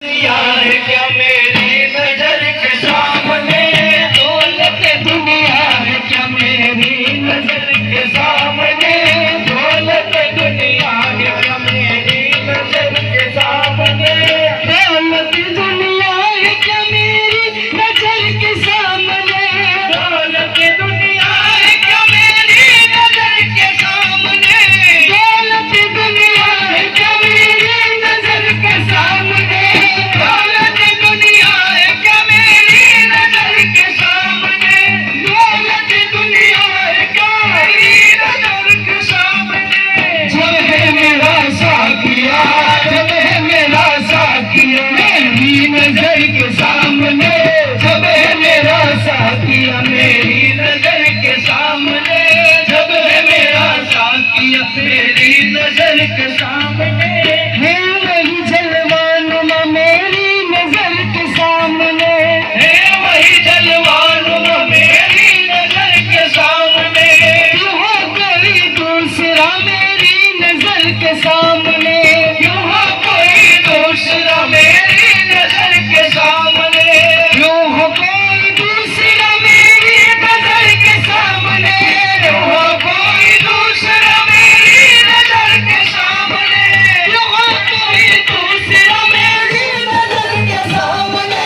दुनिया है क्या मेरी नजर के सामने, दौलत दुनिया है क्या मेरी नजर के सामने, दौलत दुनिया है क्या मेरी नजर के सामने, दौलत दुनिया है क्या मेरी नजर के सामने, दौलत दुनिया है क्या मेरी नजर के सामने, दौलत दुनिया है क्या मेरी नजर के सामने, दौलत दुनिया है क्या मेरी नजर के सामने, दौलत दुनिया है क्या मेरी नजर के सामने, जब है मेरा साकिया, जब है मेरा साकिया मेरी नजर के सामने, जब है मेरा साकिया मेरी नजर के सामने, जब है मेरा साकिया मेरी नजर के सामने, है वही जलवानुमा मेरी नजर के सामने, है वही जलवानुमा मेरी नजर के सामने, क्यों हो कोई दूसरा मेरी नजर के सामने, क्यों हो कोई दूसरा मेरी नजर के सामने, क्यों हो कोई दूसरा मेरी नजर के सामने, क्यों हो कोई दूसरा मेरी नजर के सामने, क्यों हो कोई दूसरा मेरी नजर के सामने,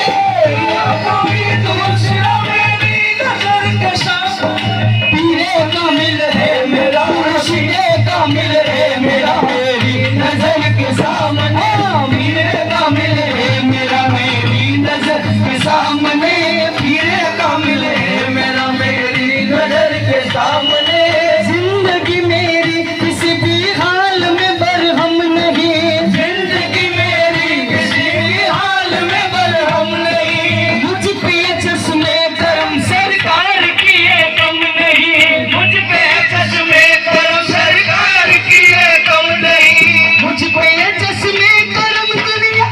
क्यों हो कोई दूसरा मेरी नजर के सामने, पीरे कामिल है मेरा, मुर्शिदे कामिल है मेरा मेरी नजर के सामने, पीरे कामिल है मेरा मेरी नजर के सामने, पीरे कामिल है मेरा मेरी नजर के सामने, जिंदगी मेरी किसी भी हाल में बरहम नहीं, जिंदगी मेरी किसी भी हाल में बरहम नहीं, मुझ पे चश्मे करम सरकार किए कम नहीं, मुझ पे चश्मे करम सरकार किए कम नहीं, मुझ पे चश्मे करम दुनिया,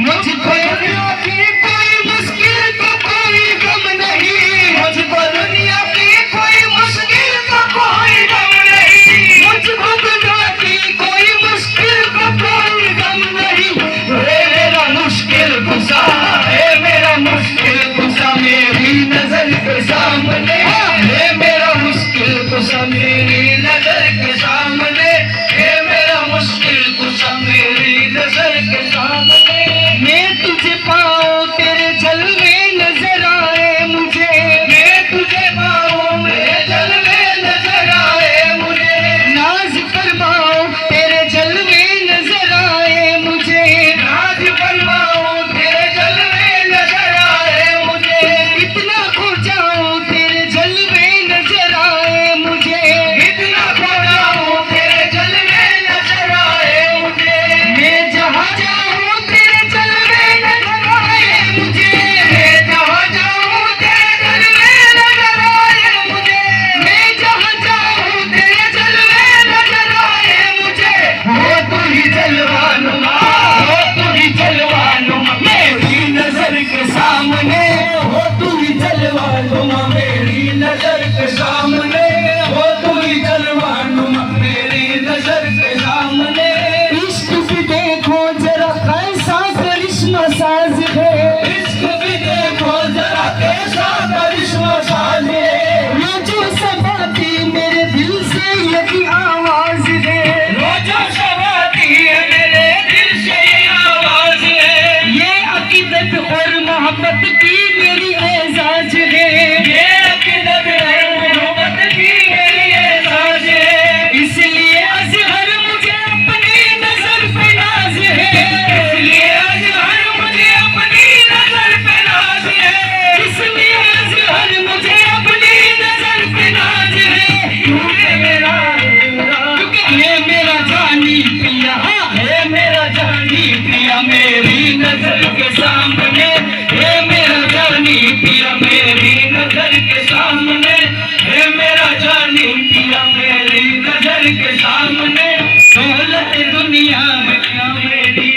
मुझ पे दुनिया की कोई मुश्किल को कोई गम नहीं, मुझ पर दुनिया की कोई मुश्किल को कोई गम नहीं, मुझको दुनिया की कोई मुश्किल को कोई गम नहीं, है मेरा मुश्किल गुस्सा, है मेरा मुश्किल गुस्सा मेरी नजर के सामने, है मेरा मुश्किल गुस्सा मेरी नजर के सामने, है मेरा मुश्किल गुस्सा मेरी नजर के सामने, मैं तुझे पाऊं तेरे जलवे नजर आए मुझे, मैं तुझे पाऊं मेरे जलवे नजर आए मुझे, नाज फरमाऊं तेरे जलवे नजर आए मुझे, नाज फरमाऊं तेरे जलवे नजर आए मुझे, इतना खो जाऊं तेरे जलवे नजर आए मुझे, इतना खो जाऊं तेरे जलवे नजर आए मुझे, मैं जहाँ जाऊं तेरे जलवे नजर आए मुझे, मैं जहाँ जाऊं तेरे जलवे नजर आए मुझे, मैं जहाँ जाऊं तेरे जलवे नजर आए मुझे, हो तू ही जलवानुमा, हो तू ही जलवानुमा मेरी नजर के सामने, हो तू ही जलवानुमा मेरी नजर के सामने, हो तू ही जलवानुमा मेरी नजर के सामने, इश्क भी देखो जरा कैसा करिश्मा साज है, इश्क भी देखो जरा कैसा करिश्मा साज है, रोजो सबाती मेरे दिल से यही आवाज है, रोजो सबाती है मेरे दिल से ये आवाज है, ये अकीदत और मोहब्बत की मेरी एजाज है, ये अकीदत और मोहब्बत की मेरी एजाज है, इसलिए अज़हर मुझे अपनी नजर पे नाज है, इसलिए अज़हर मुझे अपनी नजर पे नाज है, इसलिए अज़हर मुझे अपनी नजर पे नाज है, क्योंकि मेरा है मेरा जानी पिया, है मेरा जानी पिया मेरी नजर के सामने, है मेरा जानी पिया मेरी नजर के सामने, है मेरा जानी पिया मेरी नजर के सामने, दौलत दुनिया है क्या मेरी